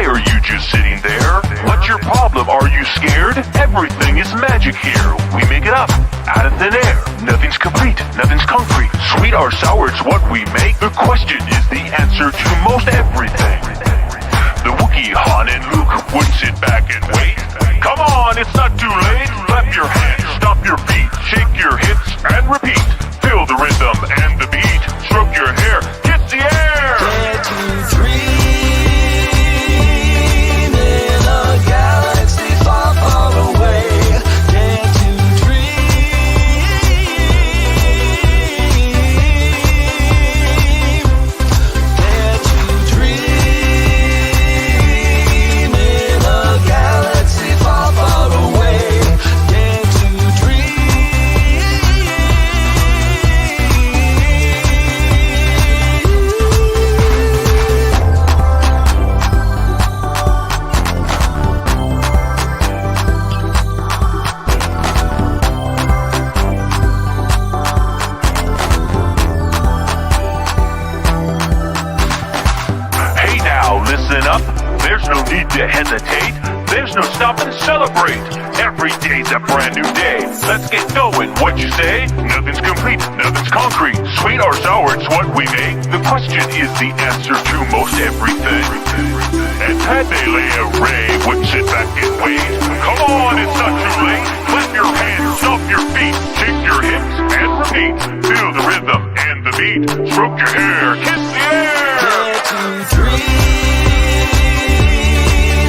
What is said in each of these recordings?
Why are you just sitting there? What's your problem? Are you scared? Everything is magic here. We make it up out of thin air. Nothing's complete, nothing's concrete. Sweet or sour, it's what we make. The question is the answer to most everything. The Wookiee, Han, and Luke would sit back and wait. Come on, it's not too late. Clap your hands, stomp your feet, shake your hips, and repeat. Feel the rhythm and the beat. Stroke your hair, kiss the air. Dare to dream in a galaxy far, far away. Dare to dream. Dare to dream in a galaxy far, far away. Dare to Hey now, listen up. There's no need to hesitate. There's no stop and celebrate. Every day's a brand new day. Let's get going. What you say? Nothing's complete, nothing's concrete. Sweet or sour, it's what we make. The question is the answer to most everything. And Padme Ray would sit back and wait. Come on, it's not too late. Clap your hands, stomp your feet, shake your hips, and repeat. Feel the rhythm and the beat. Stroke your hair, kiss the air. Dare to dream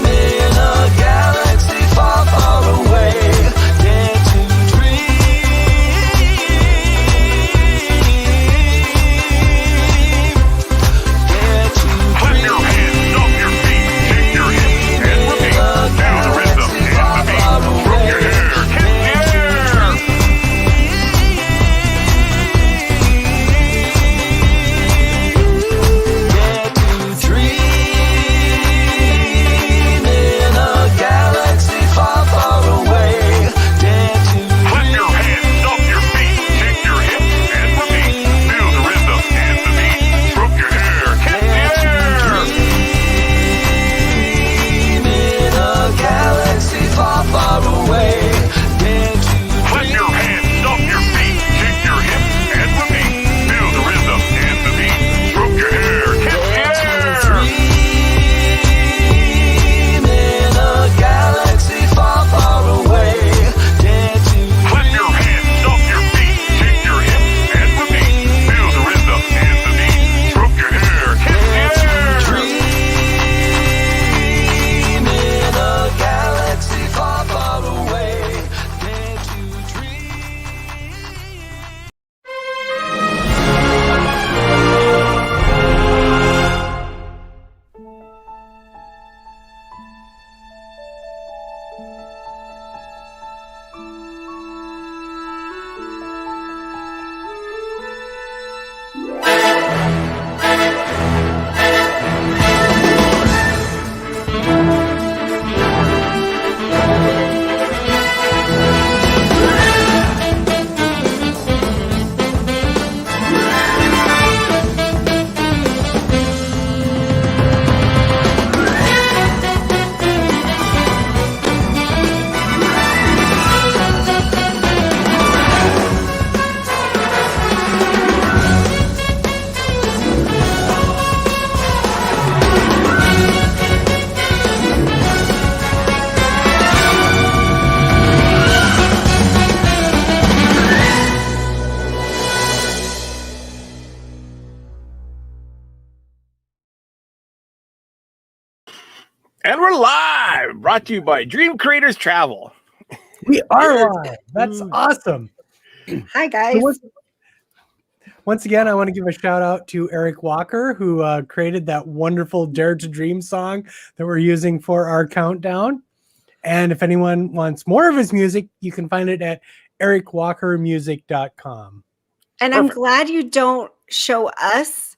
in a galaxy far, far away. Dare to dream. Dare to Clap your hands, stomp your feet, shake your hips, and repeat. Feel the rhythm and the beat. Stroke your hair, kiss the air. Dare to dream in a galaxy far, far away. Dare to Clap your hands, stomp your feet, shake your hips, and repeat. Feel the rhythm and the beat. Stroke your hair, kiss the air. dream in a galaxy far, far away. Dare to Clap your hands, stomp your feet, shake your hips, and repeat. Feel the rhythm and the beat. Stroke your hair, kiss the air. dream in a galaxy far, far away. Dare to Clap your hands, stomp your feet, shake your hips, and repeat. Feel the rhythm and the beat. Stroke your hair, kiss the air. dream in a galaxy far, far away. Dare to And we're live, brought to you by Dream Creators Travel. We are live. That's awesome. Hi, guys. So once again, I want to give a shout out to Eric Walker, who created that wonderful Dare to Dream song that we're using for our countdown. And if anyone wants more of his music, you can find it at ericwalkermusic.com. And I'm glad you don't show us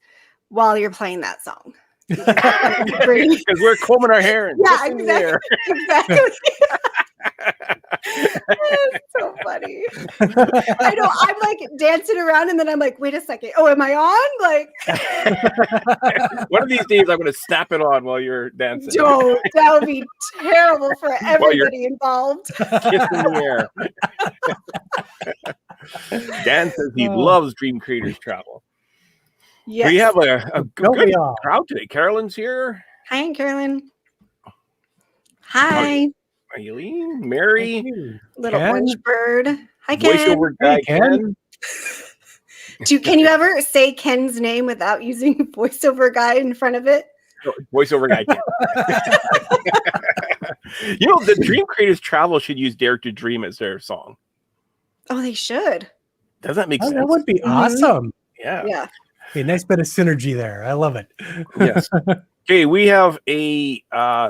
while you're playing that song. Because we're combing our hair. And Yeah, exactly. It's so funny. I know. I'm like dancing around, and then I'm like, wait a second. Oh, am I on? Like, One of these days, I'm going to snap it on while you're dancing. don't. That would be terrible for you're- everybody involved. Kiss in the air. Dan says he loves Dream Creators Travel. Yes. We have a Don't good we all? crowd today. Carolyn's here. Hi, Aunt Carolyn. Hi, Eileen, Mary, little Ken? orange bird. Hi, Ken. voiceover guy Hey, Ken. Ken. Can you ever say Ken's name without using voiceover guy in front of it? Voiceover guy Ken. You know, the Dream Creators Travel should use Dare to Dream as their song. Oh, they should. Does that make Oh, sense? that would be Mhm. awesome. Yeah. Yeah. Okay, nice bit of synergy there. I love it. Yes. Okay, we have a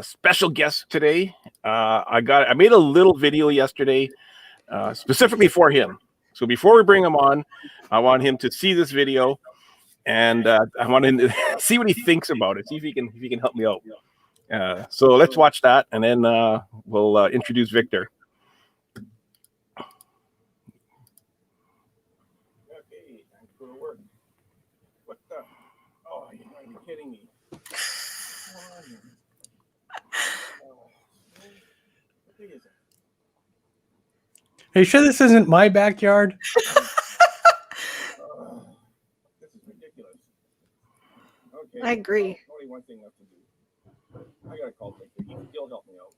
special guest today. I made a little video yesterday specifically for him. So before we bring him on, I want him to see this video, and I want him to see what he thinks about it. See if he can help me out. So let's watch that, and then we'll introduce Victor. Okay, thanks for the work. What the? Oh, you might be kidding me. Are you sure this isn't my backyard? This is ridiculous. Okay. I agree. Only one thing left to do. I gotta call Victor. He'll help me out.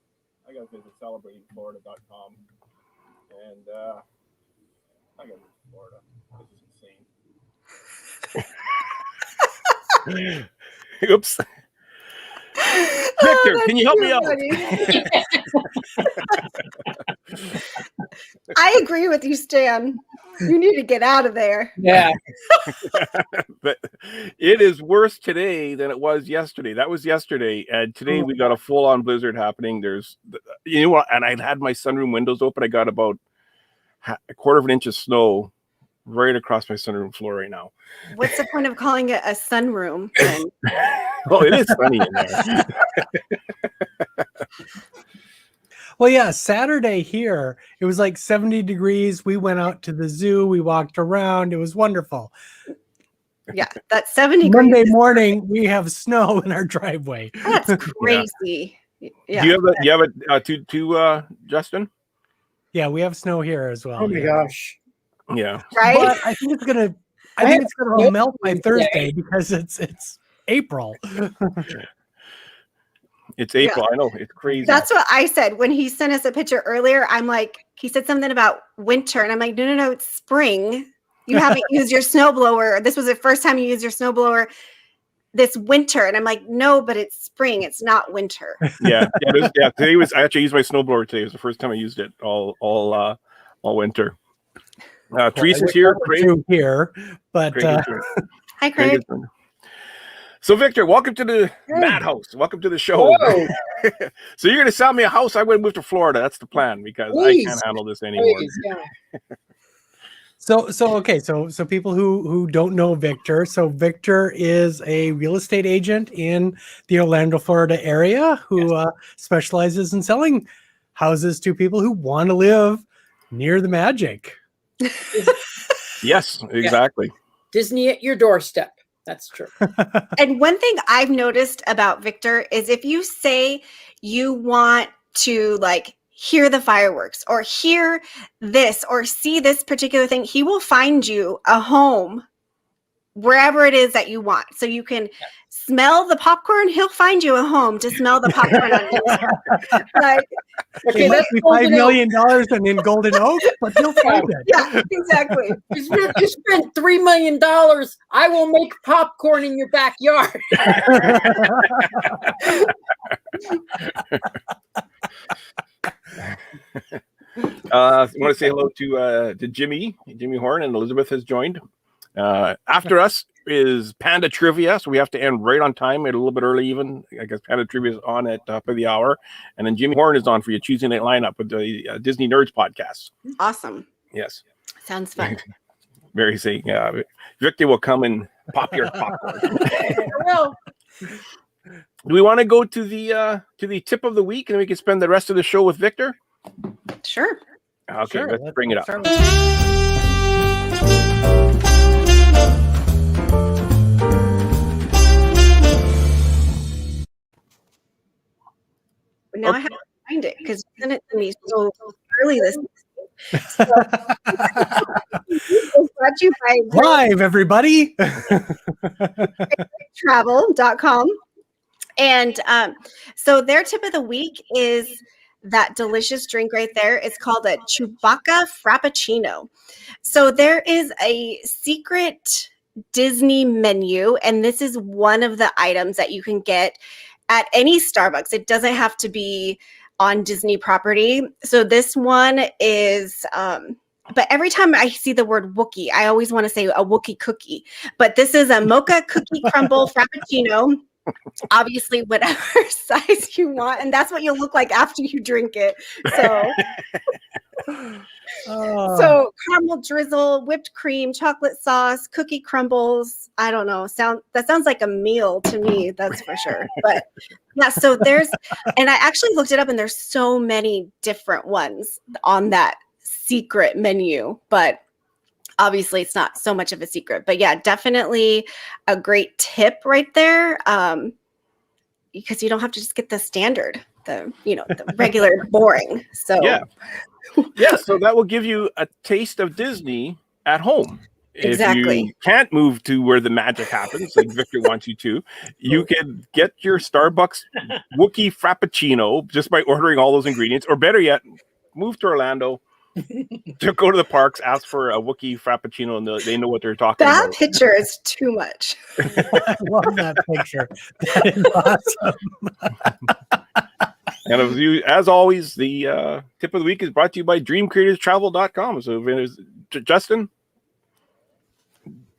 I gotta visit celebratingflorida.com, and I gotta move to Florida. This is insane. Oops. Victor, can you help me out? I agree with you, Stan. You need to get out of there. Yeah. But it is worse today than it was yesterday. That was yesterday, and today we got a full-on blizzard happening. There's, you know what? And I had my sunroom windows open. I got about a quarter of an inch of snow right across my sunroom floor right now. What's the point of calling it a sunroom? then? Oh, it is sunny in there. Well, yeah, Saturday here, it was like 70 degrees. We went out to the zoo. We walked around. It was wonderful. Yeah, that's 70 Monday degrees. morning, we have snow in our driveway. That's crazy. Yeah. Do you have a two, Justin? Yeah, we have snow here as well. Oh my gosh. Yeah. Right? But I think it's gonna melt by Thursday because it's April. It's April. I know. It's crazy. That's what I said when he sent us a picture earlier. I'm like, he said something about winter, and I'm like, no, it's spring. You haven't used your snowblower. This was the first time you used your snowblower this winter, and I'm like, no, but it's spring. It's not winter. Yeah. Today was. I actually used my snowblower today. It was the first time I used it all winter. Teresa's here. Craig Here, but is here. Hi, Craig Craig. is here. So, Victor, welcome to the Madhouse. Welcome to the show. Whoa. So you're going to sell me a house. I'm going to move to Florida. That's the plan because Please. I can't handle this anymore. Please, yeah. So people who don't know Victor, so Victor is a real estate agent in the Orlando, Florida area who specializes in selling houses to people who want to live near the magic. Yes, exactly. Disney at your doorstep. That's true. And one thing I've noticed about Victor is if you say you want to like hear the fireworks or hear this or see this particular thing, he will find you a home wherever it is that you want. So you can smell the popcorn. He'll find you a home to smell the popcorn on his. Like, Okay, that's $5 million in Golden Oak, but he'll find it. yeah, exactly. You spent $3 million. I will make popcorn in your backyard. I want to say hello to Jimmy Horn, and Elizabeth has joined. After us is Panda Trivia, so we have to end right on time, a little bit early even. I guess Panda Trivia is on at top of the hour, and then Jimmy Horn is on for your Tuesday night lineup with the Disney Nerds podcast. Awesome. Yes, Sounds fun. very saying. Victor will come and pop your popcorn. Well, Do we want to go to the tip of the week, and we can spend the rest of the show with Victor? Sure. Okay, Sure, let's bring it up. start with- But now I have to find it because you sent it to me so early this it's brought to you by Live, everybody. travel.com. And so their tip of the week is that delicious drink right there. It's called a Chewbacca Frappuccino. So there is a secret Disney menu, and this is one of the items that you can get at any Starbucks. It doesn't have to be on Disney property. So this one is but every time I see the word Wookiee, I always want to say a Wookiee cookie. But this is a mocha cookie crumble Frappuccino. Obviously, whatever size you want, and that's what you'll look like after you drink it. So, so caramel drizzle, whipped cream, chocolate sauce, cookie crumbles. I don't know. That sounds like a meal to me. That's for sure. But yeah, so there's, and I actually looked it up, and there's so many different ones on that secret menu, but obviously it's not so much of a secret. But yeah, definitely a great tip right there. Because you don't have to just get the standard, the regular boring. So Yeah, so that will give you a taste of Disney at home. Exactly. If you can't move to where the magic happens, like Victor wants you to, you can get your Starbucks Wookiee Frappuccino just by ordering all those ingredients, or better yet, move to Orlando, to go to the parks, ask for a Wookiee Frappuccino, and they know what they're talking that about. picture is too much. I love that picture. That is awesome. And as always, the tip of the week is brought to you by DreamCreatorsTravel.com. So, Justin,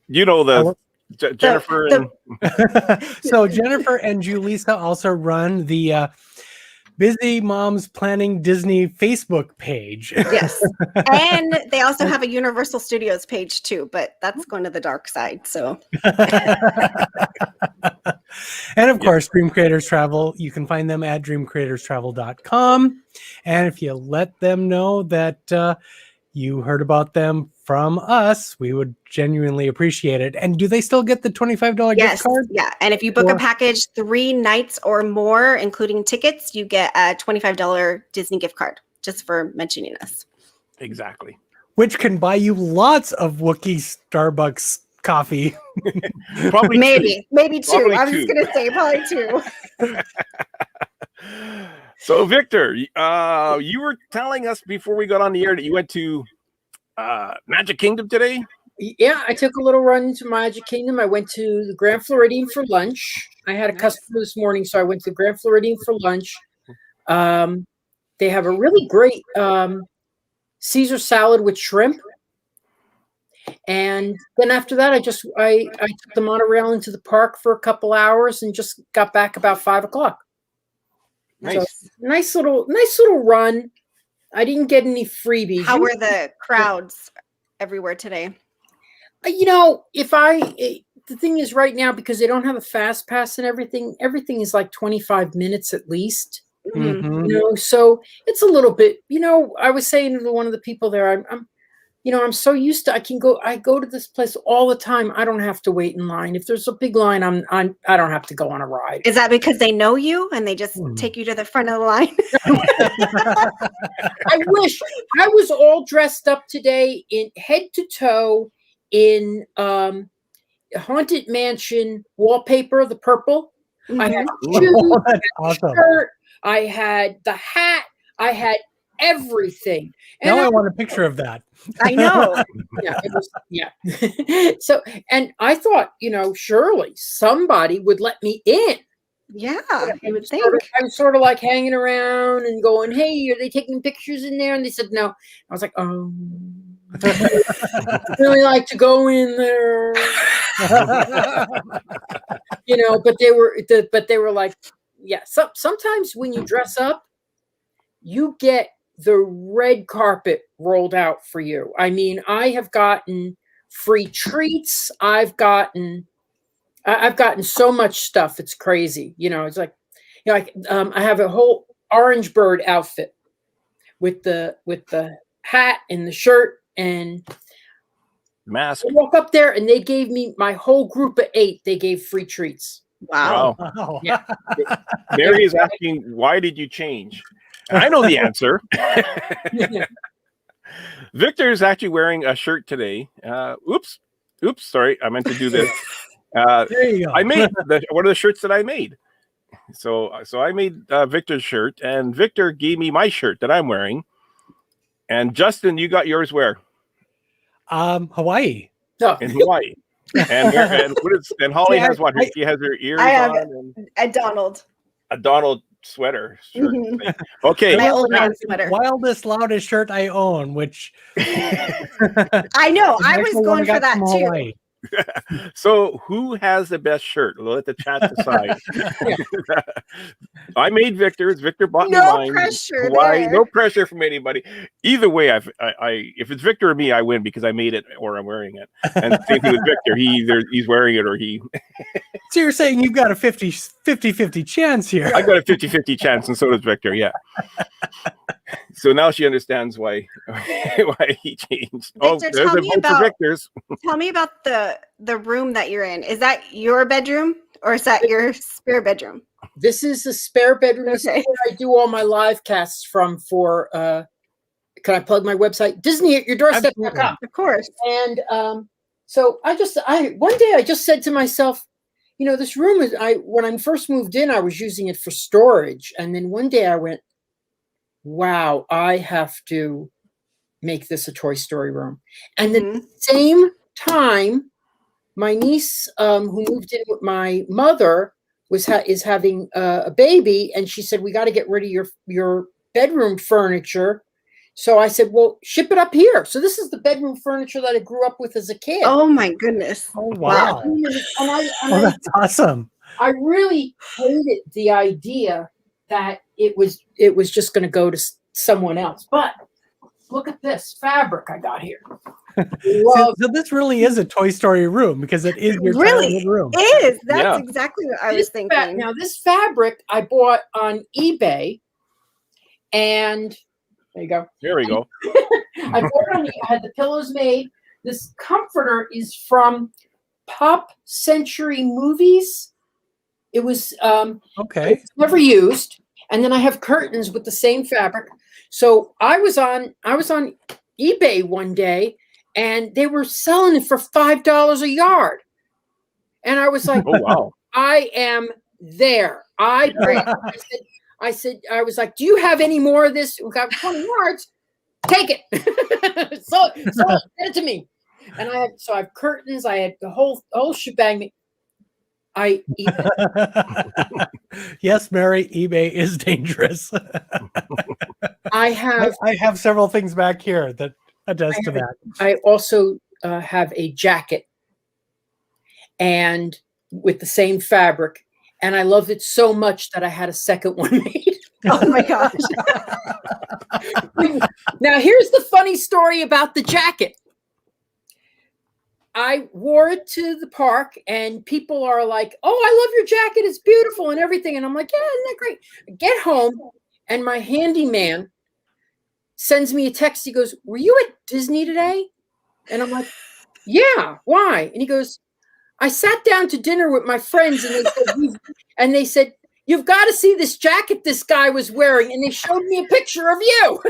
you know Jennifer. So Jennifer and Julissa also run the Busy Moms Planning Disney Facebook page. Yes. And they also have a Universal Studios page too, but that's going to the dark side. So And of course, Dream Creators Travel, you can find them at dreamcreatorstravel.com. And if you let them know that you heard about them from us, we would genuinely appreciate it. And do they still get the $25 gift card? Yeah. And if you book a package 3 nights or more, including tickets, you get a $25 Disney gift card just for mentioning us. Exactly. Which can buy you lots of Wookiee Starbucks coffee. Probably maybe 2. Probably I was 2. going to say probably 2. So, Victor, you were telling us before we got on the air that you went to Magic Kingdom today. Yeah, I took a little run to Magic Kingdom. I went to the Grand Floridian for lunch. I had a customer this morning, so I went to the Grand Floridian for lunch. They have a really great Caesar salad with shrimp. And then after that, I took the monorail into the park for a couple hours and just got back about 5 o'clock. Nice. So, nice little run. I didn't get any freebies. How were the crowds everywhere today? The thing is right now, because they don't have a fast pass and everything is like 25 minutes at least. Mhm. So it's a little bit, I was saying to one of the people there, I'm so used to, I go to this place all the time. I don't have to wait in line. If there's a big line, I don't have to go on a ride. Is that because they know you and they just take you to the front of the line? I wish I was all dressed up today in head to toe in Haunted Mansion wallpaper, the purple. I had shoes, Oh, that's awesome. shirt, I had the hat, I had everything. And Now I want a picture of that. I know. Yeah. So, and I thought, surely somebody would let me in. Yeah, you would think. I was sort of like hanging around and going, "Hey, are they taking pictures in there?" And they said no. I was like, "Oh, I really like to go in there." But they were like, yeah. Sometimes when you dress up, you get the red carpet rolled out for you. I mean, I have gotten free treats. I've gotten so much stuff. It's crazy. It's like, I have a whole orange bird outfit with the hat and the shirt, and Mask. I walk up there and they gave me my whole group of 8. They gave free treats. Wow. Wow. Wow. Yeah. Mary is asking, why did you change? I know the answer. Victor is actually wearing a shirt today. Oops. Sorry, I meant to do this. There you go. I made one of the shirts that I made. So I made Victor's shirt, and Victor gave me my shirt that I'm wearing. And Justin, you got yours where? Hawaii. So, In Hawaii. And Holly See, has what? She has her ears I have on and a Donald. a Donald sweater shirt. Mhm. Okay. My old That's man the sweater. wildest, loudest shirt I own, which I know. I was actually one going for got that from too. Hawaii. So who has the best shirt? We'll let the chat decide. I made Victor's. Victor bought me No mine. pressure Hawaii, there. no pressure from anybody. Either way, I if it's Victor or me, I win because I made it or I'm wearing it. And same thing with Victor. He's wearing it or he. So you're saying you've got a 50-50 chance here. I got a 50-50 chance, and so does Victor. Yeah. So now she understands why he changed. Victor, There's tell a me vote about- for Victor's. Tell me about the room that you're in. Is that your bedroom or is that your spare bedroom? this is the spare bedroom. This is Okay. where I do all my live casts from for can I plug my website? Disney at your doorstep.com. Of course. And so one day I just said to myself, this room is when I first moved in, I was using it for storage. And then one day I went, wow, I have to make this a Toy Story room. And then at the same time, my niece, who moved in with my mother, is having a baby, and she said, we got to get rid of your bedroom furniture. So I said, well, ship it up here. So this is the bedroom furniture that I grew up with as a kid. Oh my goodness. Oh, wow. And That's awesome. I really hated the idea that it was just going to go to someone else. But look at this fabric I got here. So this really is a Toy Story room because it is your Really childhood room. is. That's Yeah. exactly what I was thinking. Now this fabric I bought on eBay, and there you go. There we go. I had the pillows made. This comforter is from Pop Century Movies. It was Okay. it's never used, and then I have curtains with the same fabric. So I was on eBay one day, and they were selling it for $5 a yard, and I was like, Oh wow. I am there. I said, I was like, do you have any more of this? We got 20 yards. Take it. so get it to me. And I have curtains. I had the whole shebang. Yes, Mary, eBay is dangerous. I have several things back here that attest to that. I also have a jacket, and with the same fabric, and I loved it so much that I had a second one made. Oh my gosh. Now here's the funny story about the jacket. I wore it to the park, and people are like, oh, I love your jacket. It's beautiful and everything. And I'm like, yeah, isn't that great? I get home, and my handyman sends me a text. He goes, were you at Disney today? And I'm like, yeah, why? And he goes, I sat down to dinner with my friends, and they said, you've got to see this jacket this guy was wearing. And they showed me a picture of you.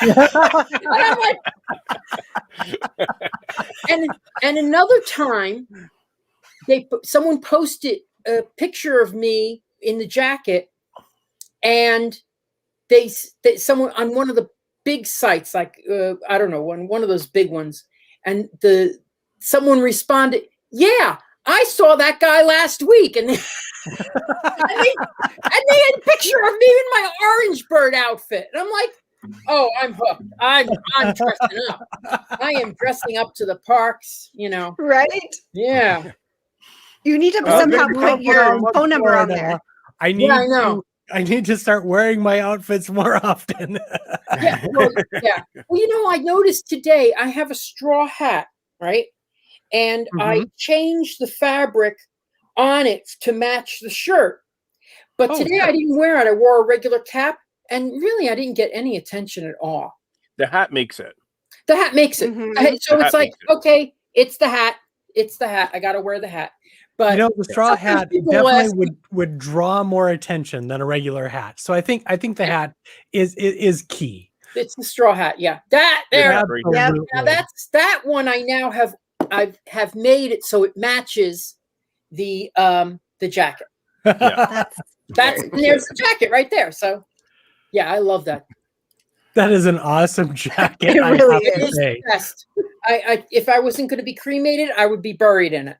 And I'm like, and another time, someone posted a picture of me in the jacket, and someone on one of the big sites, like I don't know, one of those big ones, and someone responded, yeah, I saw that guy last week, and they had a picture of me in my orange bird outfit, and I'm like, oh, I'm hooked. I'm dressing up. I am dressing up to the parks, Right? Yeah. You need to somehow Victor, put your phone number on Florida. there. I know. I need to start wearing my outfits more often. Yeah. Well, I noticed today I have a straw hat, right? And I changed the fabric on it to match the shirt. But today I didn't wear it. I wore a regular cap. and really, I didn't get any attention at all. The hat makes it. The hat makes it. Mhm. So The it's hat like, makes it. okay, it's the hat. It's the hat. I got to wear the hat. But The straw sometimes hat people definitely ask- would draw more attention than a regular hat. So I think the hat is key. It's the straw hat. Yeah, that there. Yeah. Absolutely. Now that's that one. I now have made it so it matches the jacket. Yeah. And there's the jacket right there. So yeah, I love that. That is an awesome jacket. It I really have to It is say. the best. I if I wasn't going to be cremated, I would be buried in it.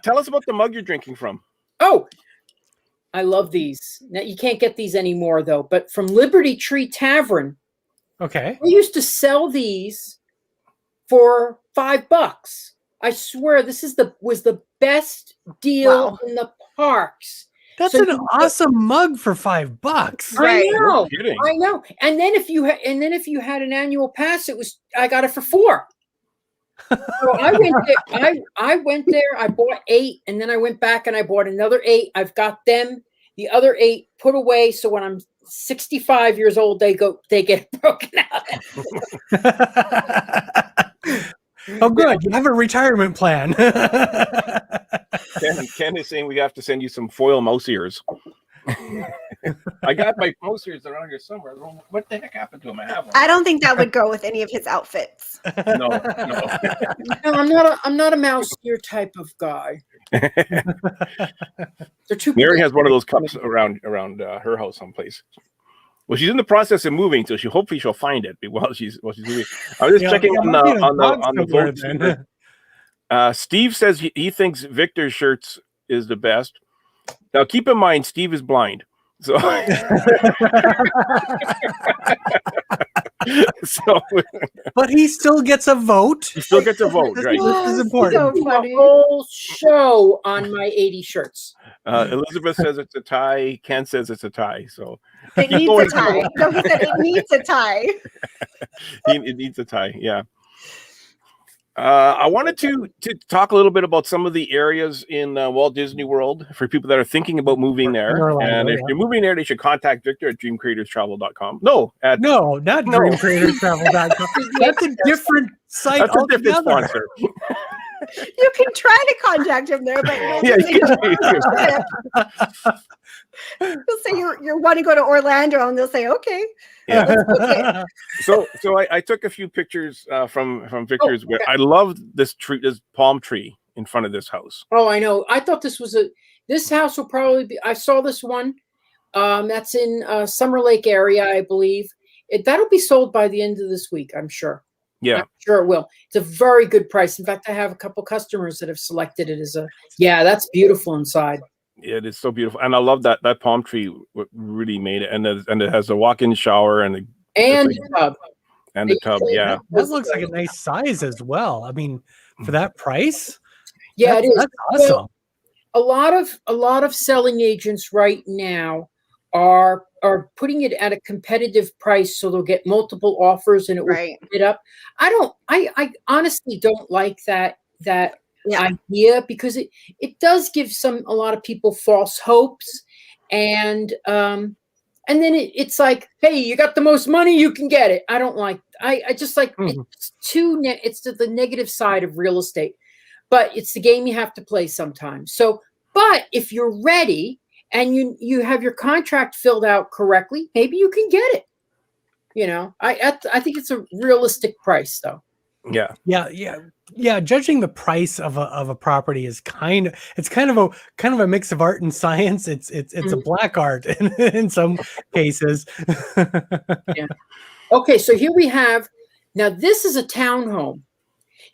Tell us about the mug you're drinking from. Oh, I love these. Now you can't get these anymore though, but from Liberty Tree Tavern, Okay. we used to sell these for $5. I swear this was the best deal Wow. in the parks. That's So an awesome mug for $5. Right. I know. No kidding. I know. And then if you had an annual pass, I got it for $4. So I went there. I went there. I bought 8, and then I went back and I bought another 8. I've got them, the other 8 put away. So when I'm 65 years old, they get broken out. Oh, good. You have a retirement plan. Ken is saying we have to send you some foil mouse ears. I got my mouse ears around here somewhere. What the heck happened to them? I have one. I don't think that would go with any of his outfits. No. No, I'm not a mouse ear type of guy. They're too. Mary has one of those cups around her house someplace. Well, she's in the process of moving, so hopefully she'll find it while she's moving. I was just checking on the vote. Steve says he thinks Victor's shirts is the best. Now, keep in mind, Steve is blind, so but he still gets a vote. he still gets a vote, right? This is important. So A funny. whole show on my 80 shirts. Elizabeth says it's a tie. Ken says it's a tie. So It keep needs going. a tie. No, he said it needs a tie. It needs a tie. Yeah. I wanted to talk a little bit about some of the areas in Walt Disney World for people that are thinking about moving there. Orlando, and if you're moving there, they should contact Victor at dreamcreatorstravel.com. No, not DreamCreatorTravel.com. That's a different site that's a altogether. different sponsor. You can try to contact him there, but Yeah, they'll say you want to go to Orlando, and they'll say, okay. Yeah. So I took a few pictures from Victor's. okay. I love this palm tree in front of this house. Oh, I know. I thought this house will probably be. I saw this one. That's in Summer Lake area, I believe. That'll be sold by the end of this week, I'm sure. Yeah. I'm sure it will. It's a very good price. In fact, I have a couple customers that have selected it as that's beautiful inside. It is so beautiful, and I love that palm tree really made it, and it has a walk-in shower and The tub. the tub. Yeah, That looks like a nice size as well. I mean, for that price, Yeah, it is. That's awesome. Well, a lot of selling agents right now are putting it at a competitive price, so they'll get multiple offers and it will Right. it up. I honestly don't like that Yeah. idea, because it does give a lot of people false hopes, and then it's like, hey, you got the most money, you can get it. I don't like. I just like it's it's the negative side of real estate, but it's the game you have to play sometimes. So, but if you're ready and you have your contract filled out correctly, maybe you can get it. I think it's a realistic price, though. yeah. Judging the price of a property is kind of a mix of art and science. It's a black art in some cases. Yeah. Okay, so here we have. Now this is a townhome.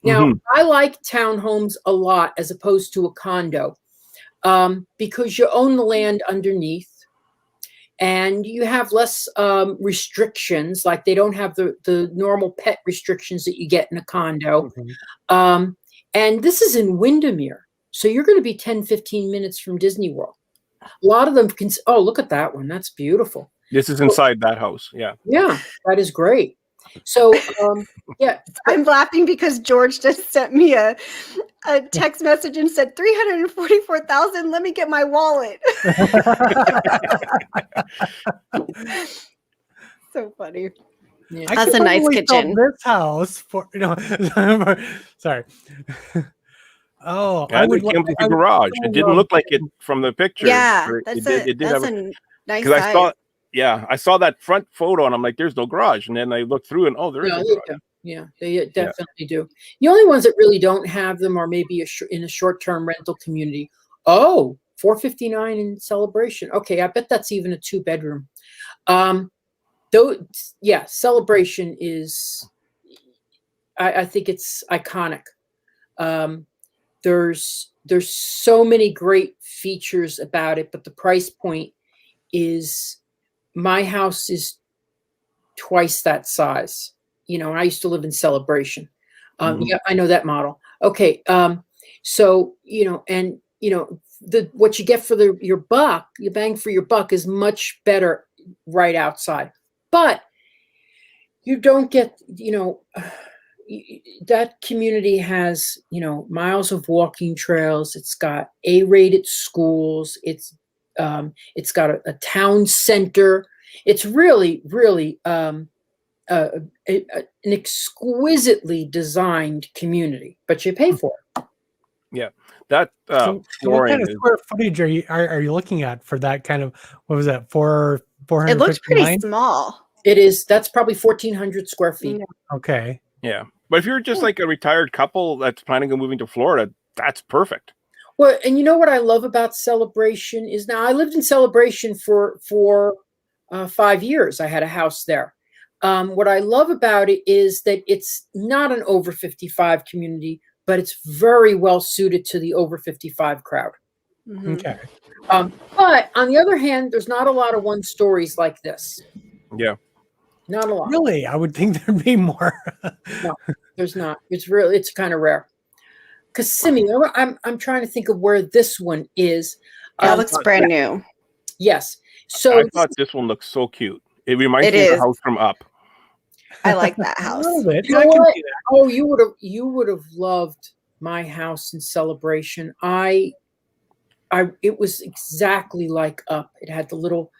Now I like townhomes a lot as opposed to a condo, because you own the land underneath. And you have less restrictions, like they don't have the normal pet restrictions that you get in a condo. And this is in Windermere. So you're going to be 10, 15 minutes from Disney World. A lot of them look at that one. That's beautiful. This is inside that house. Yeah. Yeah, that is great. So yeah, I'm laughing because George just sent me a text message and said 344,000. Let me get my wallet. So funny. yeah. I That's could a nice probably sell kitchen. this house for sorry. Oh, I And would. it came with I the would garage. so It didn't love look like it from the picture. Yeah, Or that's it did have a nice because I size. saw I saw that front photo and I'm like, there's no garage. And then I looked through and there is No, a they garage. do. Yeah, they definitely do. The only ones that really don't have them are maybe in a short-term rental community. Oh, 459 in Celebration. Okay, I bet that's even a 2-bedroom. Though, yeah, Celebration is. I think it's iconic. There's so many great features about it, but the price point is. My house is twice that size. And I used to live in Celebration. Yeah, I know that model. Okay. So, and what you get for your buck, your bang for your buck is much better right outside. But you don't get, that community has, miles of walking trails. It's got A-rated schools. It's got a town center. It's really, really an exquisitely designed community, but you pay for it. Yeah. That So what kind flooring of is square footage are you looking at for that kind of, what was that, It looks pretty 459? small. That's probably 1,400 square feet. Okay. yeah. But if you're just like a retired couple that's planning on moving to Florida, that's perfect. Well, and you know what I love about Celebration is now I lived in Celebration for 5 years. I had a house there. What I love about it is that it's not an over 55 community, but it's very well suited to the over 55 crowd. Mhm. Okay. But on the other hand, there's not a lot of one stories like this. Yeah. Not a lot. Really? I would think there'd be more. No, there's not. It's kind of rare. Kissimmee, I'm trying to think of where this one is. That looks brand new. Yes. So I thought this one looks so cute. It reminds It me of the is. house from Up. I like that A house. little bit. You know I can what? see that. Oh, you would have loved my house in Celebration. It was exactly like Up. It had the little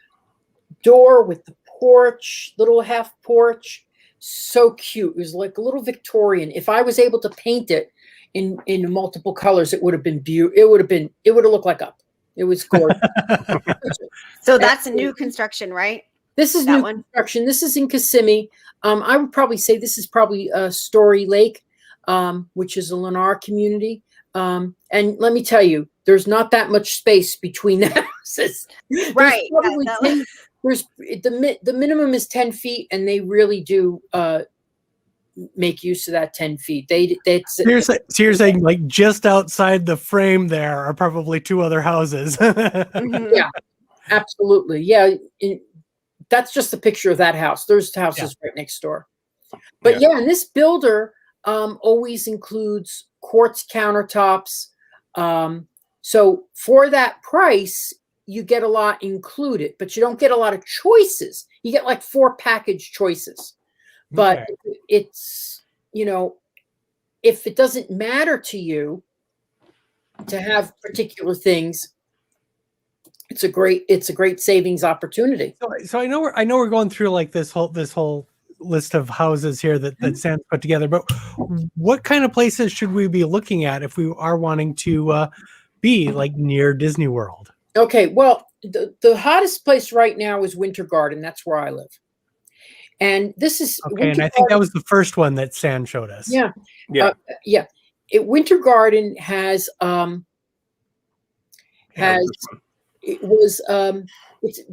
door with the porch, little half porch. So cute. It was like a little Victorian. If I was able to paint it in multiple colors, it would have been beautiful. It would have looked like Up. It was gorgeous. So that's a new construction, right? This is That new one? construction. This is in Kissimmee. I would probably say this is probably Story Lake, which is a Lennar community. And let me tell you, there's not that much space between the houses. Right. The minimum is 10 feet, and they really do make use of that 10 feet. So you're saying like just outside the frame there are probably two other houses. Mhm. Yeah, absolutely. Yeah. That's just a picture of that house. There's houses right next door. But yeah, and this builder always includes quartz countertops. So for that price, you get a lot included, but you don't get a lot of choices. You get like 4 package choices. But it's, if it doesn't matter to you to have particular things, it's a great savings opportunity. So I know we're going through like this whole list of houses here that Sam's put together, but what kind of places should we be looking at if we are wanting to be like near Disney World? Okay, well, the hottest place right now is Winter Garden. That's where I live. And this is okay, and I think that was the first one that Sam showed us. Yeah. Yeah. Winter Garden has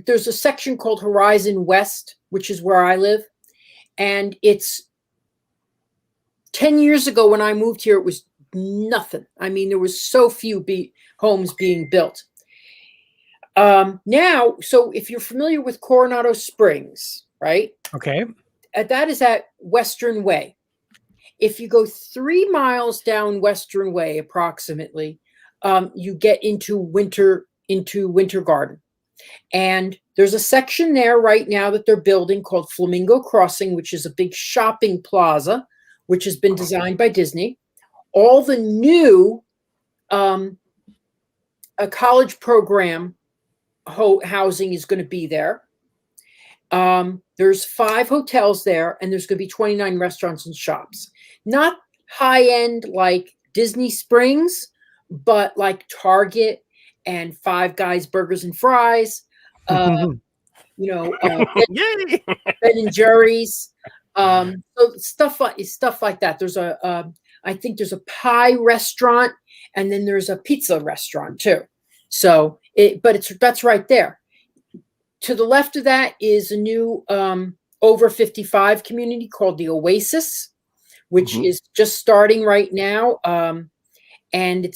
there's a section called Horizon West, which is where I live. And it's 10 years ago when I moved here, it was nothing. I mean, there was so few homes being built. Now, so if you're familiar with Coronado Springs, right? Okay. That is at Western Way. If you go 3 miles down Western Way, approximately, you get into Winter Garden. And there's a section there right now that they're building called Flamingo Crossing, which is a big shopping plaza, which has been designed by Disney. All the new a college program housing is going to be there. There's 5 hotels there, and there's going to be 29 restaurants and shops. Not high end like Disney Springs, but like Target and Five Guys Burgers and Fries. You know, Yay! Ben and Jerry's. So stuff like that. There's I think there's a pie restaurant, and then there's a pizza restaurant too. So that's right there. To the left of that is a new over 55 community called the Oasis, which is just starting right now, and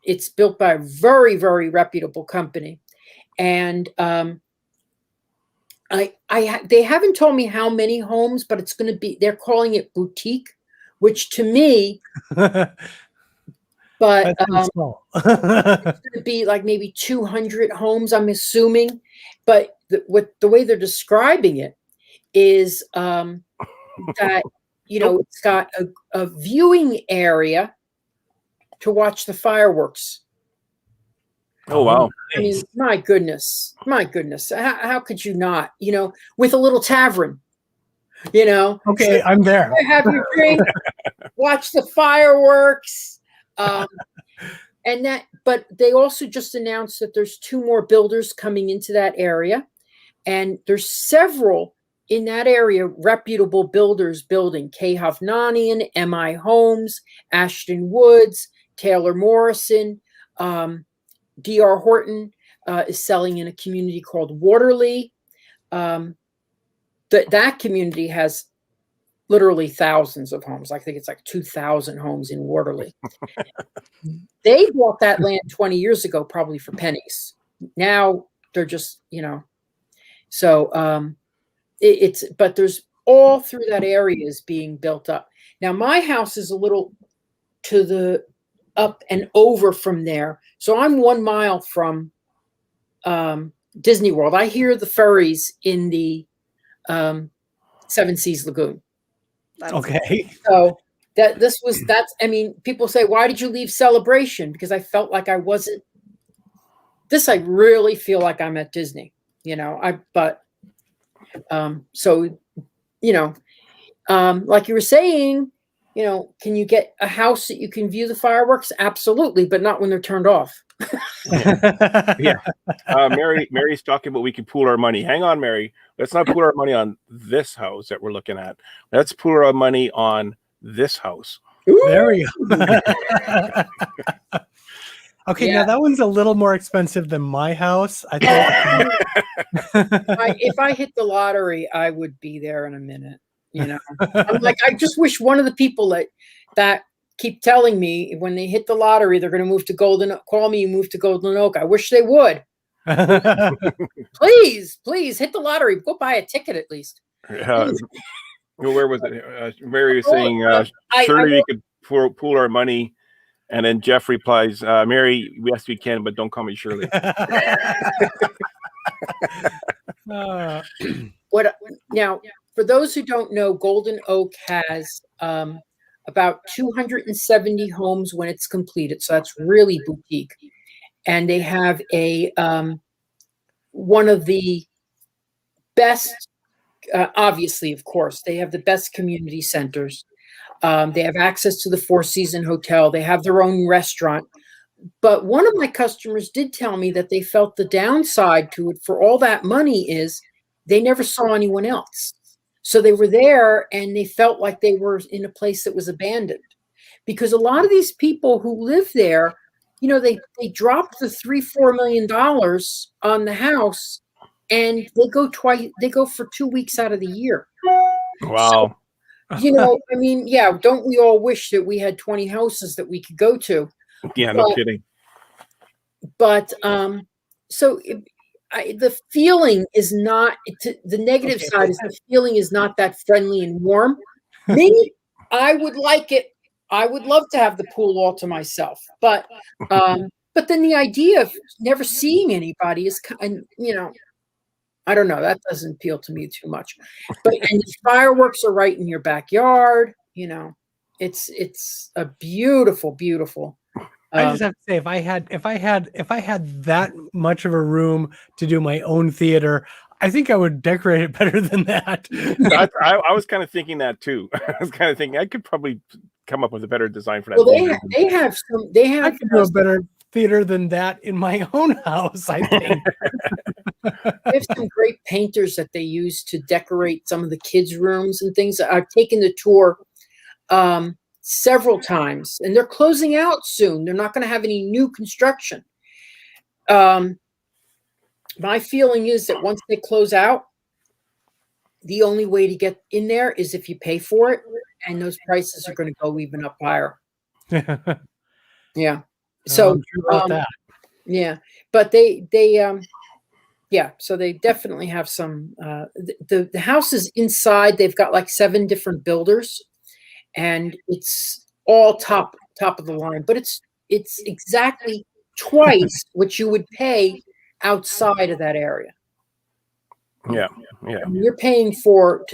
it's built by a very, very reputable company, and they haven't told me how many homes, but it's going to be, they're calling it boutique, which to me, but it's going to be like maybe 200 homes, I'm assuming. But the way they're describing it is that, you know, it's got a viewing area to watch the fireworks. Oh, wow. I mean, my goodness. How could you not, you know, with a little tavern, you know? Okay, I'm there. Have your drink, watch the fireworks. But they also just announced that there's 2 more builders coming into that area. And there's several in that area, reputable builders building. K. Hovnanian, M.I. Homes, Ashton Woods, Taylor Morrison, D.R. Horton is selling in a community called Waterley. That community has literally thousands of homes. I think it's like 2,000 homes in Waterley. They bought that land 20 years ago, probably for pennies. Now they're just, you know, so but there's all through that area is being built up. Now my house is a little to the up and over from there. So I'm 1 mile from Disney World. I hear the ferries in the Seven Seas Lagoon. Okay. So I mean, people say, why did you leave Celebration? Because I felt like I wasn't I really feel like I'm at Disney, you know, so, you know, like you were saying, you know, can you get a house that you can view the fireworks? Absolutely, but not when they're turned off. Yeah. Mary's talking about we can pool our money. Hang on, Mary. Let's not pool our money on this house that we're looking at. Let's pool our money on this house. There we go. Okay, now that one's a little more expensive than my house. I think if I hit the lottery, I would be there in a minute. You know, I'm like, I just wish one of the people that keep telling me when they hit the lottery they're going to move to call me and move to Golden Oak. I wish they would. Please hit the lottery. Go buy a ticket at least. Where was it? Mary was saying, surely we could pool our money. And then Jeff replies, Mary, yes, we can, but don't call me Shirley. Now, for those who don't know, Golden Oak has about 270 homes when it's completed. So that's really boutique. And they have one of the best, obviously, of course, they have the best community centers. They have access to the Four Seasons Hotel. They have their own restaurant. But one of my customers did tell me that they felt the downside to it for all that money is they never saw anyone else. So they were there and they felt like they were in a place that was abandoned. Because a lot of these people who live there, you know, they dropped the $3-4 million on the house and they go for 2 weeks out of the year. Wow. So, you know, I mean, yeah, don't we all wish that we had 20 houses that we could go to? Yeah, no kidding. But the feeling is not the negative side is the feeling is not that friendly and warm. Me, I would like it. I would love to have the pool all to myself, but But then the idea of never seeing anybody is kind, I don't know. That doesn't appeal to me too much. But and the fireworks are right in your backyard. It's a beautiful, beautiful. I just have to say, if I had that much of a room to do my own theater, I think I would decorate it better than that. I was kind of thinking that too. I was kind of thinking I could probably come up with a better design for that. Well, they have I could do a better theater than that in my own house, I think. They have some great painters that they use to decorate some of the kids' rooms and things. I've taken the tour several times, and they're closing out soon. They're not going to have any new construction. My feeling is that once they close out, the only way to get in there is if you pay for it, and those prices are going to go even up higher. Yeah. So I'm sure about that. Yeah, but so they definitely have some. The house is inside. They've got like 7 different builders, and it's all top of the line. But it's exactly twice what you would pay outside of that area. Yeah. I mean, you're paying for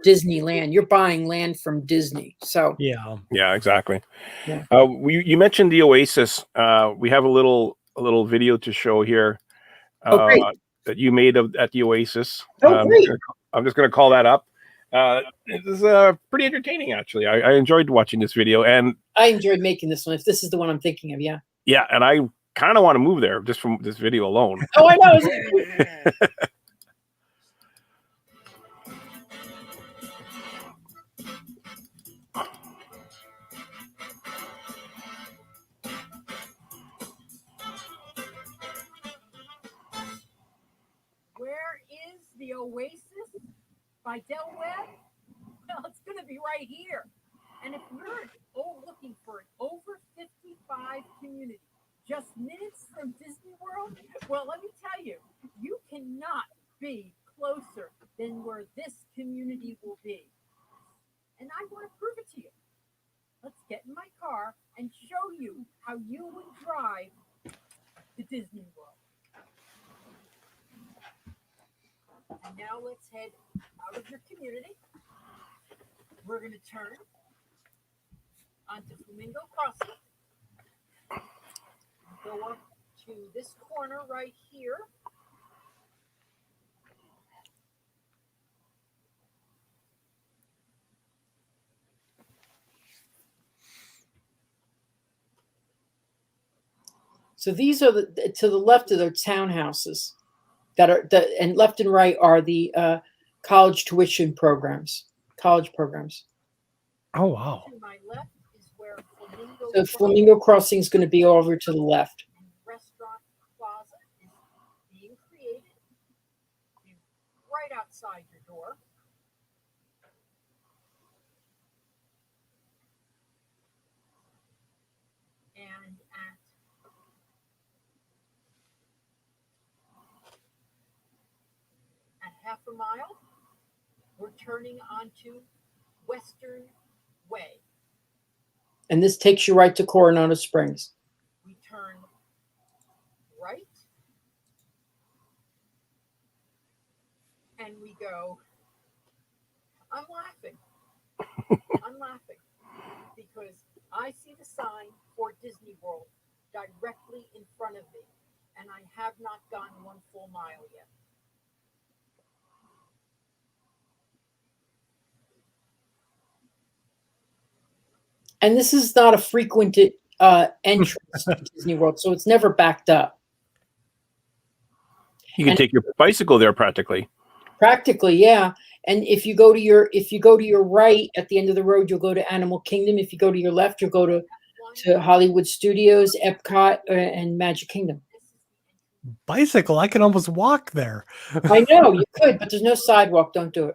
Disneyland. You're buying land from Disney. So yeah, exactly. Yeah. You mentioned the Oasis. We have a little video to show here that you made at the Oasis. Great. I'm just going to call that up. It was pretty entertaining, actually. I enjoyed watching this video, and I enjoyed making this one. If this is the one I'm thinking of, yeah. Yeah, and I kind of want to move there just from this video alone. Oh, I know. Where is the Oasis by Del Webb? Well, it's going to be right here. And if you're looking for an over 55 community, just minutes from Disney World, well, let me tell you, you cannot be closer than where this community will be. And I want to prove it to you. Let's get in my car and show you how you would drive to Disney World. And now let's head out of your community. We're going to turn onto Flamingo Crossing. Go up to this corner right here. So these are to the left of the townhouses and left and right are the college tuition programs, college programs. Oh, wow. To my left is where So Flamingo Crossing is going to be over to the left. And Restaurant Plaza is being created right outside your door. And at half a mile, we're turning onto Western.We. And this takes you right to Coronado Springs. We turn right and we go. I'm laughing. I'm laughing because I see the sign for Disney World directly in front of me, and I have not gone 1 full mile yet. And this is not a frequented entrance to Disney World, so it's never backed up. You can take your bicycle there practically. Practically, yeah. And if you go to your right at the end of the road, you'll go to Animal Kingdom. If you go to your left, you'll go to Hollywood Studios, Epcot, and Magic Kingdom. Bicycle, I can almost walk there. I know you could, but there's no sidewalk. Don't do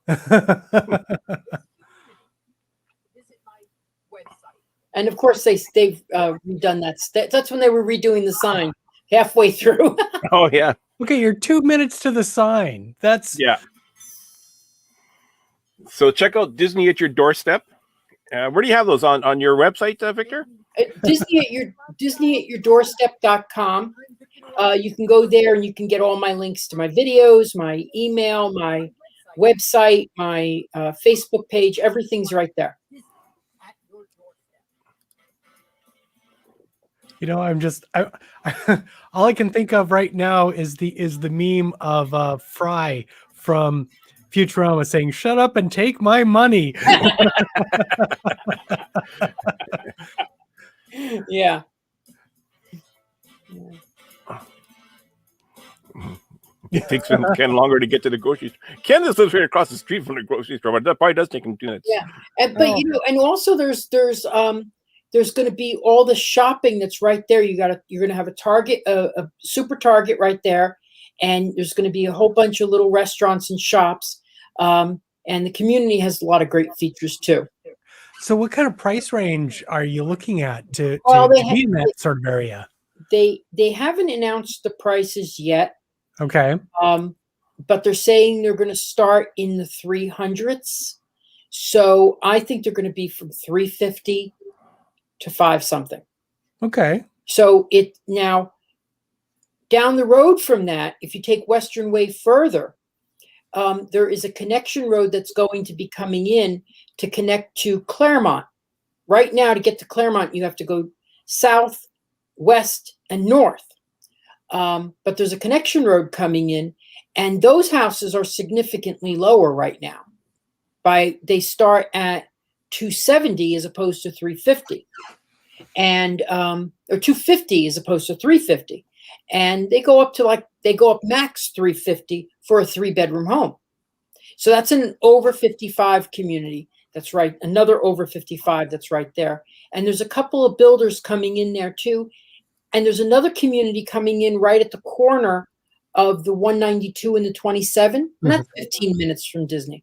it. And of course, they've redone that. That's when they were redoing the sign halfway through. Oh yeah. Okay, you're 2 minutes to the sign. That's Yeah. So check out Disney at your doorstep. Where do you have those on your website, Victor? Disney at your doorstep.com. You can go there and you can get all my links to my videos, my email, my website, my Facebook page. Everything's right there. You know, all I can think of right now is the meme of Fry from Futurama saying, "Shut up and take my money." Yeah. It takes Ken longer to get to the grocery store. Ken just lives right across the street from the grocery store, but that probably does take him 2 minutes. Yeah, but you know, and also there's going to be all the shopping that's right there. You're going to have a Target, a super Target right there, and there's going to be a whole bunch of little restaurants and shops. And the community has a lot of great features too. So, what kind of price range are you looking at to be in that sort of area? They haven't announced the prices yet. Okay. But they're saying they're going to start in the 300s. So I think they're going to be from 350 to 5 something. Okay. So it now down the road from that, if you take Western.We further, there is a connection road that's going to be coming in to connect to Claremont. Right now, to get to Claremont, you have to go south, west, and north. But there's a connection road coming in, and those houses are significantly lower right now. They start at 270 as opposed to 350, and or 250 as opposed to 350, and they go up max 350 for a 3-bedroom home. So that's an over 55 community. That's right, another over 55 that's right there, and there's a couple of builders coming in there too. And there's another community coming in right at the corner of the 192 and the 27. And that's 15 minutes from Disney.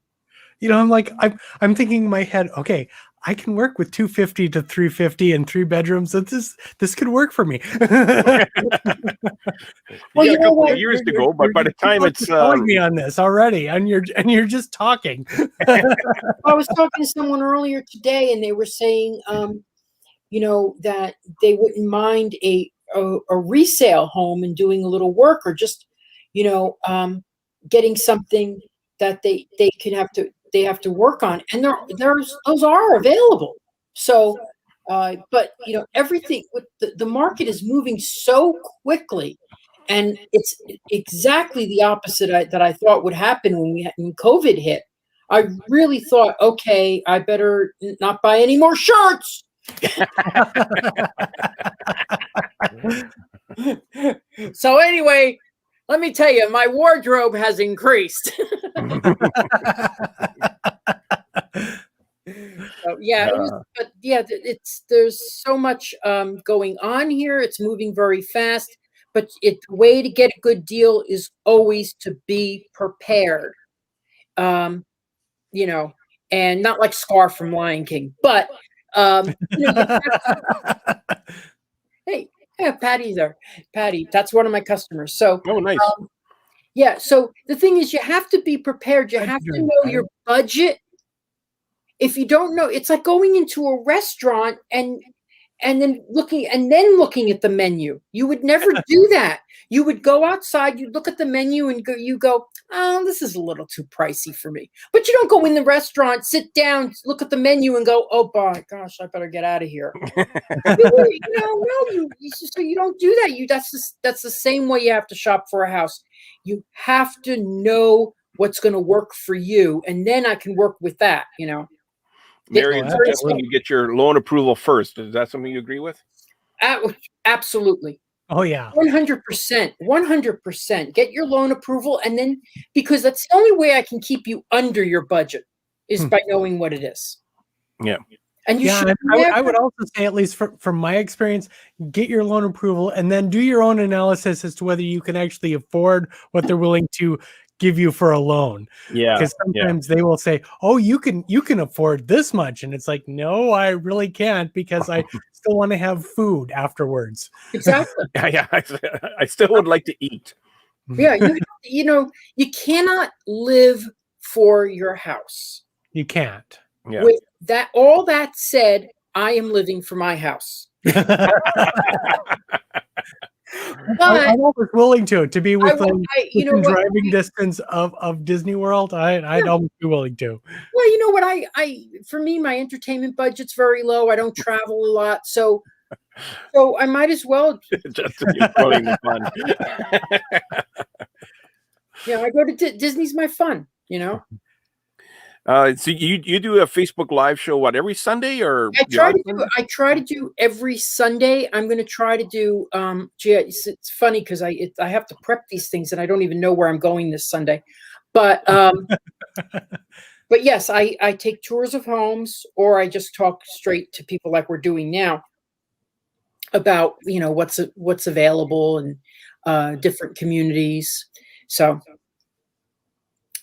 You know, I'm thinking in my head, okay, I can work with 250 to 350 and 3 bedrooms. So this could work for me. Well, you know what? Years to go, but by the time it's telling me on this already, and you're just talking. I was talking to someone earlier today, and they were saying, you know, that they wouldn't mind a resale home and doing a little work, or just, you know, getting something that they have to work on, and those are available. So, but you know, everything with the market is moving so quickly, and it's exactly the opposite that I thought would happen when COVID hit. I really thought, okay, I better not buy any more shirts. So anyway, let me tell you, my wardrobe has increased. So, yeah, there's so much going on here. It's moving very fast, but the way to get a good deal is always to be prepared. You know, and not like Scar from Lion King, but you know, hey, yeah, Patty's there. Patty, that's one of my customers. So, oh, nice. Yeah. So the thing is, you have to be prepared. You have to know your budget. If you don't know, it's like going into a restaurant and then looking at the menu. You would never do that. You would go outside, you'd look at the menu and go, oh, this is a little too pricey for me. But you don't go in the restaurant, sit down, look at the menu and go, oh my gosh, I better get out of here. So you don't do that. That's the same way you have to shop for a house. You have to know what's going to work for you, and then I can work with that, you know. Marion suggests you get your loan approval first. Is that something you agree with? Absolutely. Oh yeah. 100%. 100%. Get your loan approval, and then, because that's the only way I can keep you under your budget is by knowing what it is. Yeah. And you should I would also say, at least from my experience, get your loan approval and then do your own analysis as to whether you can actually afford what they're willing to give you for a loan. Yeah. Because sometimes they will say, oh, you can afford this much. And it's like, no, I really can't, because I still want to have food afterwards. Exactly. Yeah. I still would like to eat. Yeah. You cannot live for your house. You can't. Yeah. With all that said, I am living for my house. But I'm almost willing to be within, you know within what? driving distance of Disney World. I'd almost be willing to. Well, you know what? For me, my entertainment budget's very low. I don't travel a lot, so I might as well. Just enjoying the fun. I go to Disney's my fun. So you do a Facebook Live show every Sunday or I try to do every Sunday. I'm going to try to do. It's funny because I have to prep these things and I don't even know where I'm going this Sunday, but but yes, I take tours of homes or I just talk straight to people like we're doing now about what's available and different communities. So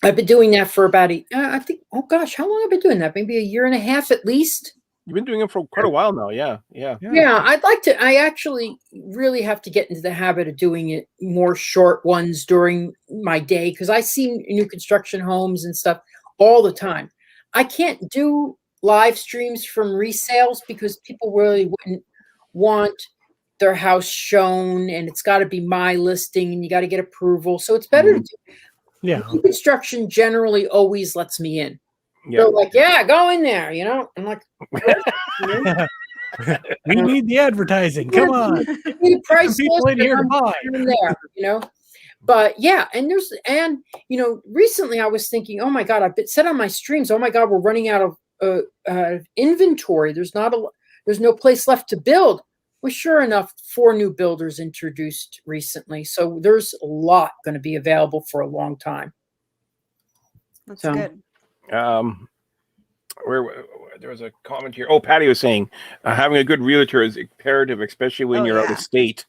I've been doing that for about I think, oh gosh, how long have I been doing that? Maybe a year and a half at least. You've been doing it for quite a while now. Yeah. I'd like to. I actually really have to get into the habit of doing it more short ones during my day because I see new construction homes and stuff all the time. I can't do live streams from resales because people really wouldn't want their house shown and it's got to be my listing and you got to get approval. So it's better to do. Yeah. New construction generally always lets me in. Yeah. They're like, yeah, go in there. I'm like, we need the advertising. Come on. We need a price People in here to buy. in there, But yeah, and recently I was thinking, oh my God, I've said on my streams, oh my God, we're running out of inventory. There's no place left to build. Well, sure enough, 4 new builders introduced recently. So there's a lot going to be available for a long time. That's good. Where there was a comment here. Oh, Patty was saying having a good realtor is imperative, especially when you're out of state.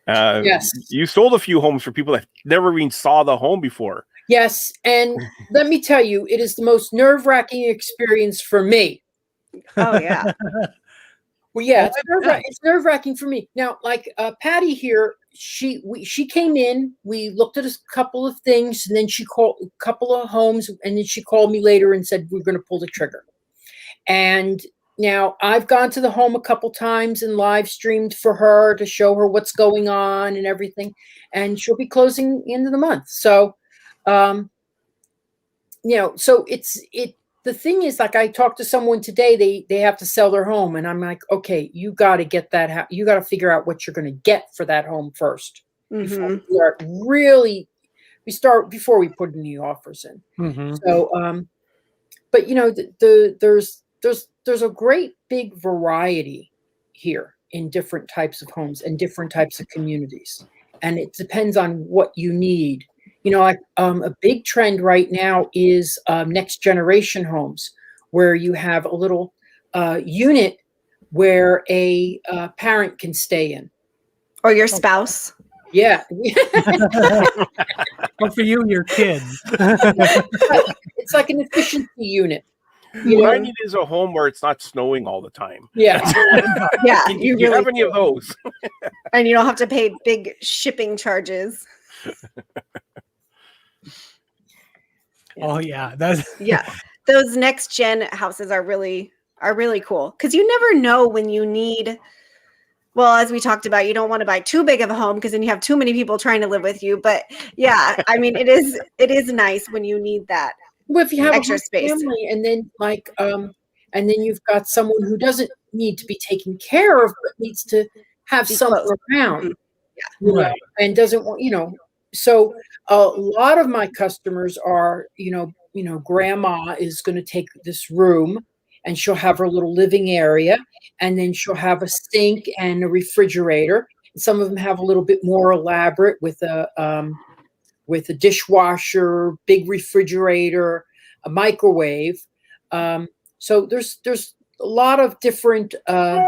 Yes. You sold a few homes for people that never even saw the home before. Yes. And let me tell you, it is the most nerve-wracking experience for me. Oh, yeah. Well, yeah, it's nerve-wracking for me. Now, like Patty here, she came in, we looked at a couple of things, and then she called a couple of homes, and then she called me later and said, we're going to pull the trigger. And now I've gone to the home a couple times and live streamed for her to show her what's going on and everything. And she'll be closing the end of the month. So, so the thing is, like I talked to someone today, they have to sell their home. And I'm like, okay, you got to get that. You got to figure out what you're going to get for that home first. Before we start before we put any offers in. Mm-hmm. So, but there's a great big variety here in different types of homes and different types of communities. And it depends on what you need. A big trend right now is next generation homes, where you have a little unit where a parent can stay in. Or your spouse. Yeah. Or for you and your kids. It's like an efficiency unit. What I need is a home where it's not snowing all the time. Yeah. Yeah. Do you have any of those? And you don't have to pay big shipping charges. Oh yeah, those next gen houses are really cool because you never know when you need. Well, as we talked about, you don't want to buy too big of a home because then you have too many people trying to live with you. But yeah, I mean, it is nice when you need that. Well, if you have extra a space, family, and then and then you've got someone who doesn't need to be taken care of, but needs to have someone around, yeah, and doesn't want, So a lot of my customers are, grandma is going to take this room and she'll have her little living area, and then she'll have a sink and a refrigerator. Some of them have a little bit more elaborate with a dishwasher, big refrigerator, a microwave. So there's a lot of different, and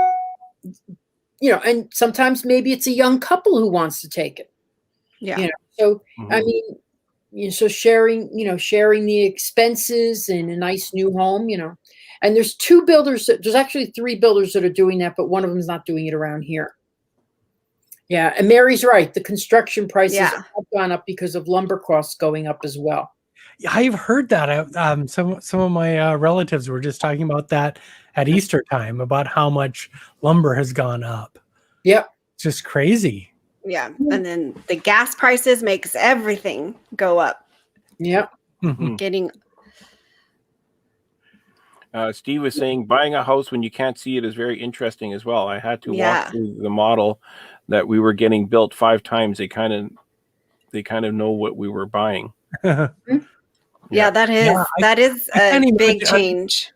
sometimes maybe it's a young couple who wants to take it. Yeah. So I mean, so sharing the expenses in a nice new home, and there's 2 builders. There's actually 3 builders that are doing that, but one of them is not doing it around here. Yeah, and Mary's right. The construction prices have gone up because of lumber costs going up as well. I've heard that. Some of my relatives were just talking about that at Easter time about how much lumber has gone up. Yep. It's just crazy. Yeah. And then the gas prices makes everything go up. Yep. Mhm. Getting Steve was saying buying a house when you can't see it is very interesting as well. I had to Yeah. walk through the model that we were getting built 5 times. They kind of know what we were buying. yeah, that is Yeah, that is I a can't big imagine- change.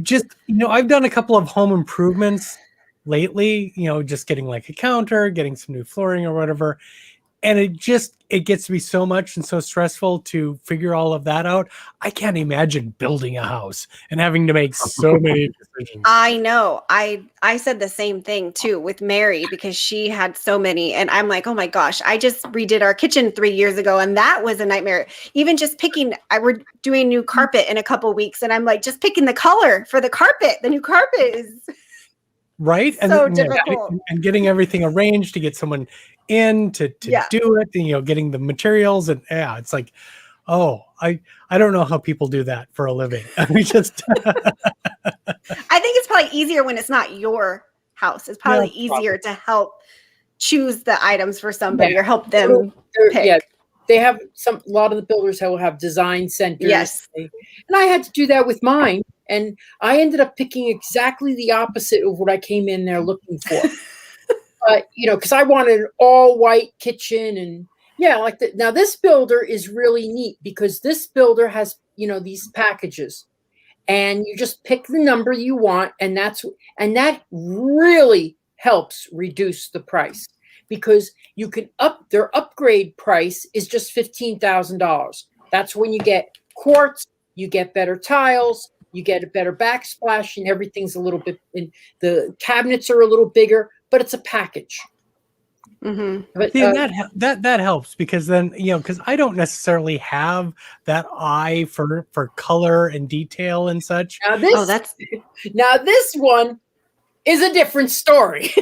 Just, I've done a couple of home improvements lately, just getting like a counter, getting some new flooring or whatever. And it gets me so much and so stressful to figure all of that out. I can't imagine building a house and having to make so many decisions. I know. I said the same thing too with Mary because she had so many, and I'm like, oh my gosh, I just redid our kitchen 3 years ago, and that was a nightmare. Even just picking, we're doing new carpet in a couple weeks, and I'm like, just picking the color for the carpet. The new carpet is Right. so difficult. And getting everything arranged to get someone in to Yeah. do it, and getting the materials, and it's like, oh, I don't know how people do that for a living. We just I think it's probably easier when it's not your house. It's probably easier to help choose the items for somebody or help them pick. Yeah, they have a lot of the builders will have design centers. Yes. And I had to do that with mine. And I ended up picking exactly the opposite of what I came in there looking for. But, because I wanted an all white kitchen and like that. Now this builder is really neat because this builder has, these packages and you just pick the number you want. And that really helps reduce the price because you can their upgrade price is just $15,000. That's when you get quartz, you get better tiles, you get a better backsplash, and everything's a little bit, and the cabinets are a little bigger, but it's a package. Mm-hmm. But, see, that helps because then because I don't necessarily have that eye for color and detail and such. Now this one is a different story.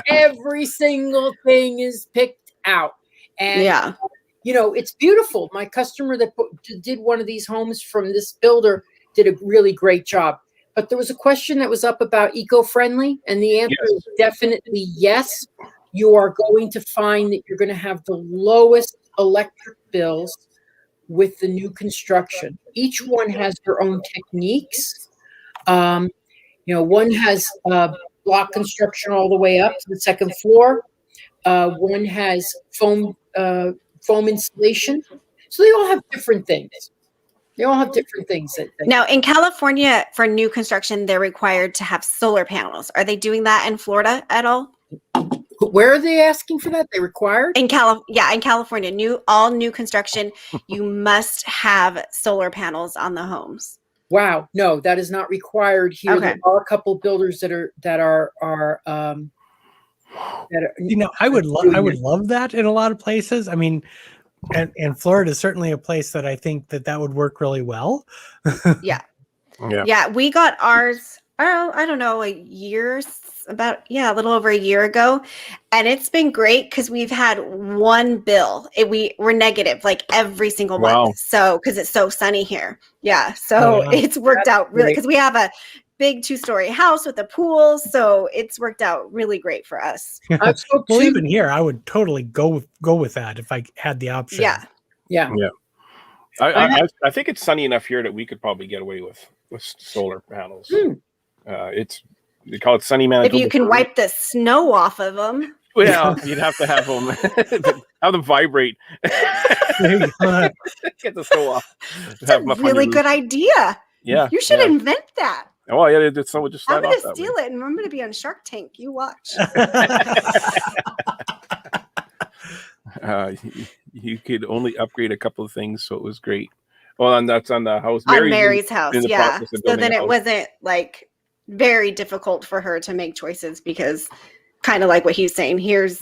Every single thing is picked out, and it's beautiful. My customer that did one of these homes from this builder did a really great job. But there was a question that was up about eco-friendly, and the answer is definitely yes. You are going to find that you're going to have the lowest electric bills with the new construction. Each one has their own techniques. One has block construction all the way up to the second floor. One has foam insulation. So they all have different things. Now, in California, for new construction, they're required to have solar panels. Are they doing that in Florida at all? Where are they asking for that? They required? In California, all new construction, you must have solar panels on the homes. Wow, no, that is not required here. Okay. There are a couple of builders that are I would love that in a lot of places. I mean, and Florida is certainly a place that I think that would work really well. Yeah, we got ours. I don't know, a little over a year ago, and it's been great because we've had one bill. We're negative like every single month. So because it's so sunny here, it's worked out really because we have a big 2-story house with a pool, so it's worked out really great for us. Well, even here, I would totally go with that if I had the option. Yeah. I think it's sunny enough here that we could probably get away with solar panels. They call it sunny Manitoba. If you can wipe the snow off of them. Well, you'd have to have them vibrate. Get the snow off. It's a really good idea. Yeah, you should invent that. Oh yeah, someone just I'm going to steal it, and I'm going to be on Shark Tank. You watch. You could only upgrade a couple of things, so it was great. Well, and that's on the house. Mary's house, yeah. So then it wasn't like very difficult for her to make choices because, kind of like what he's saying, here's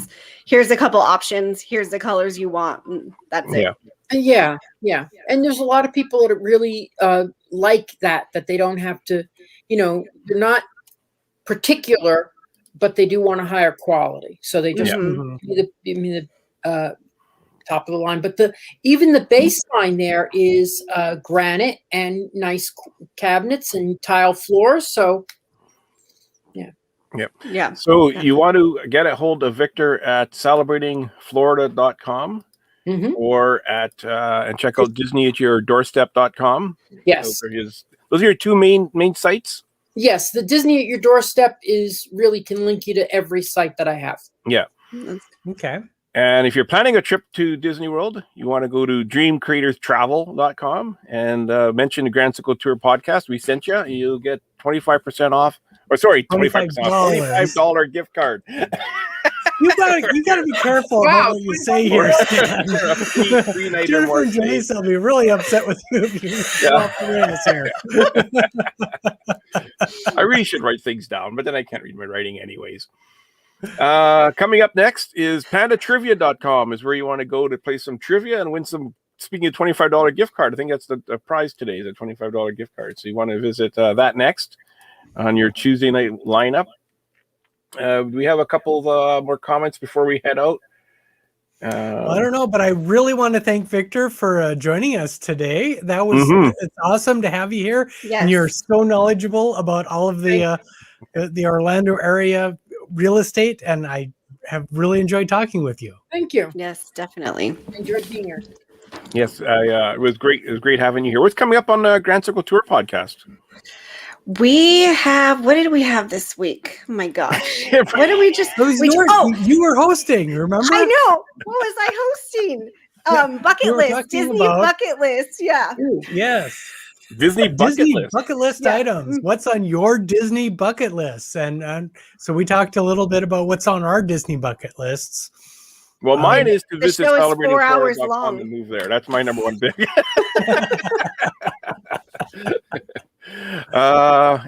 a couple options. Here's the colors you want. And that's it. Yeah. And there's a lot of people that really like that they don't have to. They're not particular, but they do want a higher quality. So they just the top of the line. But even the baseline there is granite and nice cabinets and tile floors. So, Yeah. So Yeah. you want to get a hold of Victor at celebratingflorida.com mhm. or at and check out disneyatyourdoorstep.com. Yes. Those are your two main sites. Yes, the Disney at your doorstep really can link you to every site that I have. Yeah. Okay. And if you're planning a trip to Disney World, you want to go to dreamcreatorstravel.com and mention the Grand Circle Tour podcast. We sent you. You'll get 25% off. Or sorry, 25% off. $25 gift card. You gotta be careful about what you say here, Stan. Jennifer and Jace will be really upset with you if you go off the rails here. I really should write things down, but then I can't read my writing anyways. Coming up next is pandatrivia.com is where you want to go to play some trivia and win some, speaking of $25 gift card, I think that's the prize today is a $25 gift card. So you want to visit that next on your Tuesday night lineup. We have a couple of more comments before we head out. Well, I don't know, but I really want to thank Victor for joining us today. That was it's awesome to have you here. Yes. And you're so knowledgeable about all of the Orlando area real estate, and I have really enjoyed talking with you. Thank you. Yes, definitely. Enjoyed being here. Yes, it was great. It was great having you here. What's coming up on the Grand Circle Tour podcast? We have, what did we have this week? Oh my gosh. What did we just, you were hosting, remember? I know. What was I hosting? Bucket list, Disney bucket list. Yeah. Ooh, yes. Disney bucket list items. What's on your Disney bucket list? And so we talked a little bit about what's on our Disney bucket lists. Well, mine is to visit celebrating 4 hours long to move there. That's my number one big.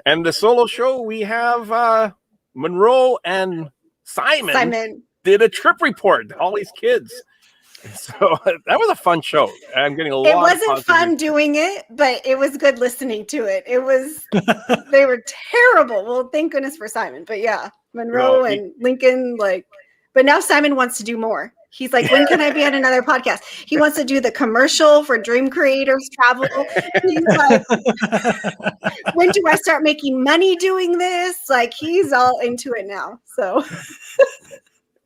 And the solo show, we have Monroe and Simon did a trip report, all these kids. So that was a fun show. I'm getting a lot. It wasn't fun doing it, but it was good listening to it. It was, they were terrible. Well, thank goodness for Simon. But yeah, Monroe and Lincoln, but now Simon wants to do more. He's like, when can I be on another podcast? He wants to do the commercial for Dream Creators Travel. He's like, when do I start making money doing this? Like, he's all into it now. So.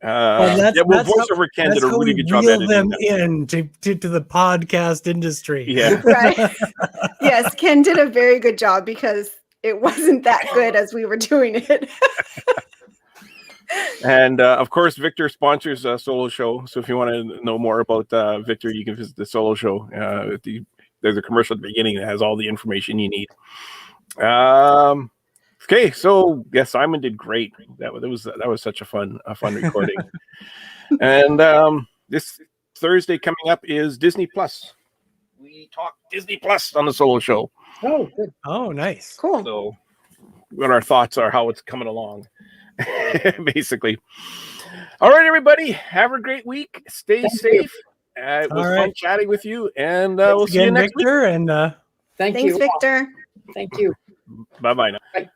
VoiceOver Ken did a really good job editing them into the podcast industry. Yeah. Right. Yes, Ken did a very good job because it wasn't that good as we were doing it. And of course, Victor sponsors a solo show. So if you want to know more about Victor, you can visit the solo show. There's a commercial at the beginning that has all the information you need. Okay, so yeah, Simon did great. That was such a fun recording. And this Thursday coming up is Disney Plus. We talk Disney Plus on the solo show. Oh, good. Oh, nice. Cool. So what our thoughts are, how it's coming along. Basically. All right, everybody. Have a great week. Stay safe. It was fun chatting with you, and we'll see you next Victor, week. And thanks, Victor. Thank you. Bye-bye now. Bye.